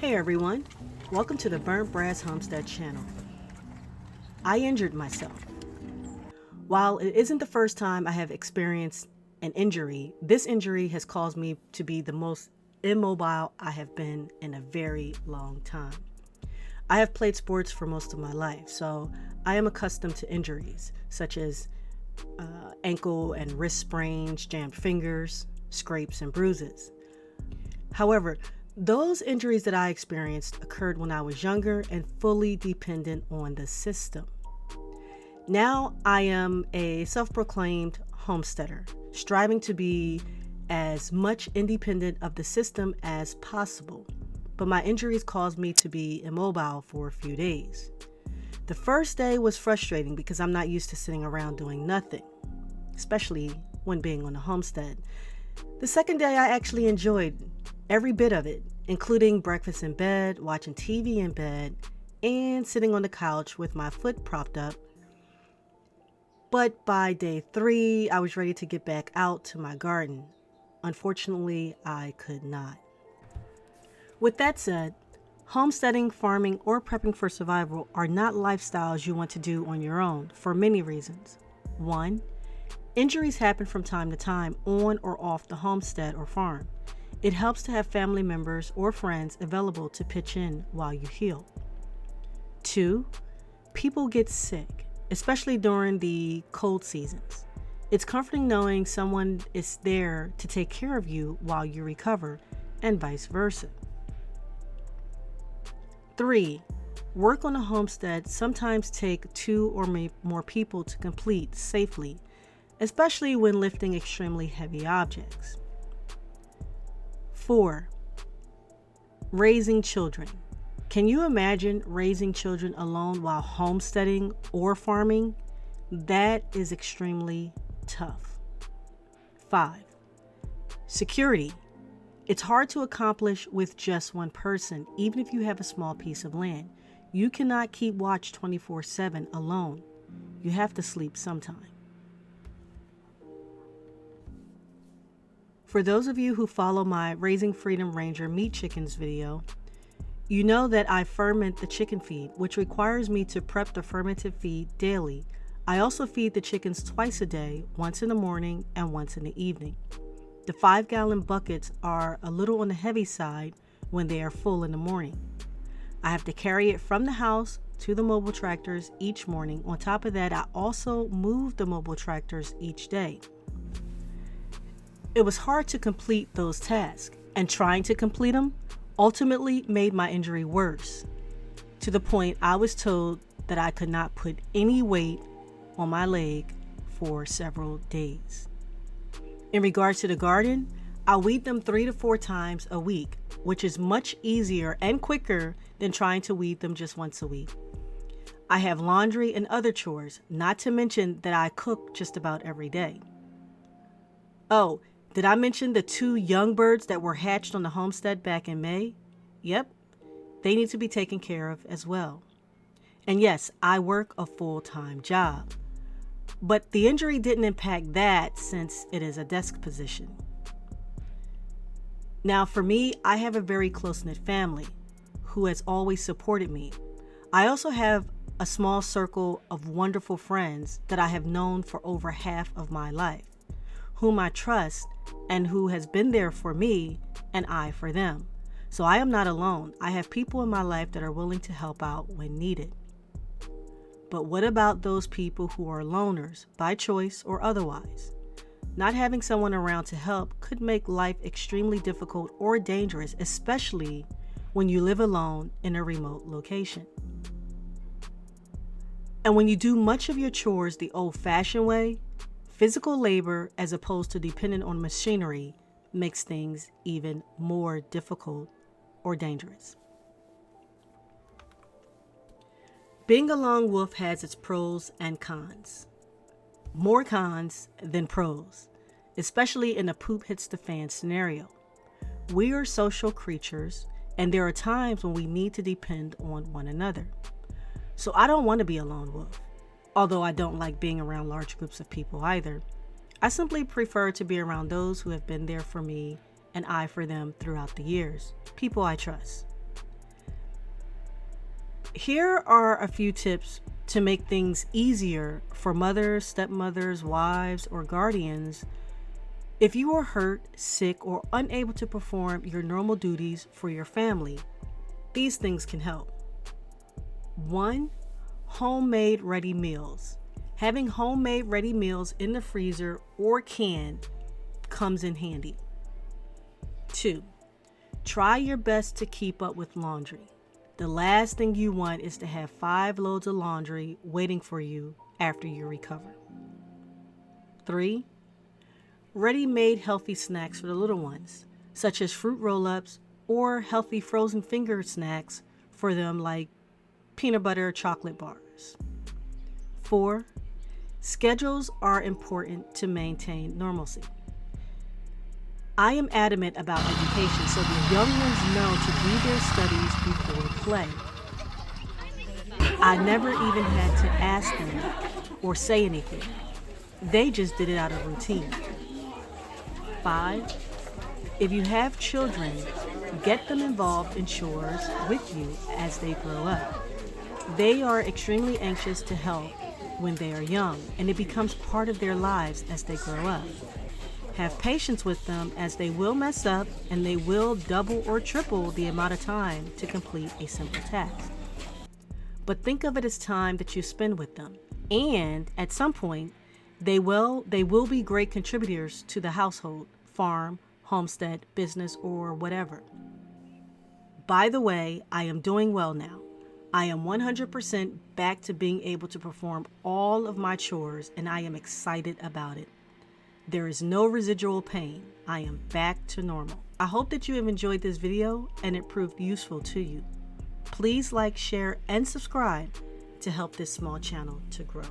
Hey everyone, welcome to the Burnt Brass Homestead channel. I injured myself. While it isn't the first time I have experienced an injury, this injury has caused me to be the most immobile I have been in a very long time. I have played sports for most of my life, so I am accustomed to injuries such as ankle and wrist sprains, jammed fingers, scrapes, and bruises. However, those injuries that I experienced occurred when I was younger and fully dependent on the system. Now I am a self-proclaimed homesteader, striving to be as much independent of the system as possible. But my injuries caused me to be immobile for a few days. The first day was frustrating because I'm not used to sitting around doing nothing, especially when being on a homestead. The second day I actually enjoyed every bit of it, including breakfast in bed, watching TV in bed, and sitting on the couch with my foot propped up. But by day 3, I was ready to get back out to my garden. Unfortunately, I could not. With that said, homesteading, farming, or prepping for survival are not lifestyles you want to do on your own for many reasons. 1. Injuries happen from time to time on or off the homestead or farm. It helps to have family members or friends available to pitch in while you heal. 2. People get sick, especially during the cold seasons. It's comforting knowing someone is there to take care of you while you recover, and vice versa. 3. Work on a homestead sometimes take 2 or more people to complete safely, especially when lifting extremely heavy objects. 4. Raising children. Can you imagine raising children alone while homesteading or farming? That is extremely tough. 5. Security. It's hard to accomplish with just one person, even if you have a small piece of land. You cannot keep watch 24/7 alone. You have to sleep sometime. For those of you who follow my Raising Freedom Ranger meat chickens video, you know that I ferment the chicken feed, which requires me to prep the fermented feed daily. I also feed the chickens twice a day, once in the morning and once in the evening. The 5-gallon buckets are a little on the heavy side when they are full in the morning. I have to carry it from the house to the mobile tractors each morning. On top of that, I also move the mobile tractors each day. It was hard to complete those tasks, and trying to complete them ultimately made my injury worse, to the point I was told that I could not put any weight on my leg for several days. In regards to the garden, I weed them 3 to 4 times a week, which is much easier and quicker than trying to weed them just once a week. I have laundry and other chores, not to mention that I cook just about every day. Oh, did I mention the 2 young birds that were hatched on the homestead back in May? Yep, they need to be taken care of as well. And yes, I work a full-time job. But the injury didn't impact that since it is a desk position. Now for me, I have a very close-knit family who has always supported me. I also have a small circle of wonderful friends that I have known for over half of my life, whom I trust and who has been there for me and I for them. So I am not alone. I have people in my life that are willing to help out when needed. But what about those people who are loners by choice or otherwise? Not having someone around to help could make life extremely difficult or dangerous, especially when you live alone in a remote location. And when you do much of your chores the old-fashioned way, physical labor as opposed to dependent on machinery makes things even more difficult or dangerous. Being a lone wolf has its pros and cons. More cons than pros, especially in a poop hits the fan scenario. We are social creatures, and there are times when we need to depend on one another. So I don't want to be a lone wolf, although I don't like being around large groups of people either. I simply prefer to be around those who have been there for me and I for them throughout the years, people I trust. Here are a few tips to make things easier for mothers, stepmothers, wives, or guardians if you are hurt, sick, or unable to perform your normal duties for your family. These things can help. 1. Homemade ready meals. Having homemade ready meals in the freezer or can comes in handy. 2. Try your best to keep up with laundry. The last thing you want is to have 5 loads of laundry waiting for you after you recover. 3. Ready-made healthy snacks for the little ones, such as fruit roll-ups or healthy frozen finger snacks for them like peanut butter chocolate bars. 4. Schedules are important to maintain normalcy. I am adamant about education so the young ones know to do their studies before play. I never even had to ask them or say anything. They just did it out of routine. 5. If you have children, get them involved in chores with you as they grow up. They are extremely anxious to help when they are young, and it becomes part of their lives as they grow up. Have patience with them as they will mess up and they will double or triple the amount of time to complete a simple task. But think of it as time that you spend with them, and at some point, they will be great contributors to the household, farm, homestead, business, or whatever. By the way, I am doing well now. I am 100% back to being able to perform all of my chores, and I am excited about it. There is no residual pain. I am back to normal. I hope that you have enjoyed this video and it proved useful to you. Please like, share, and subscribe to help this small channel to grow.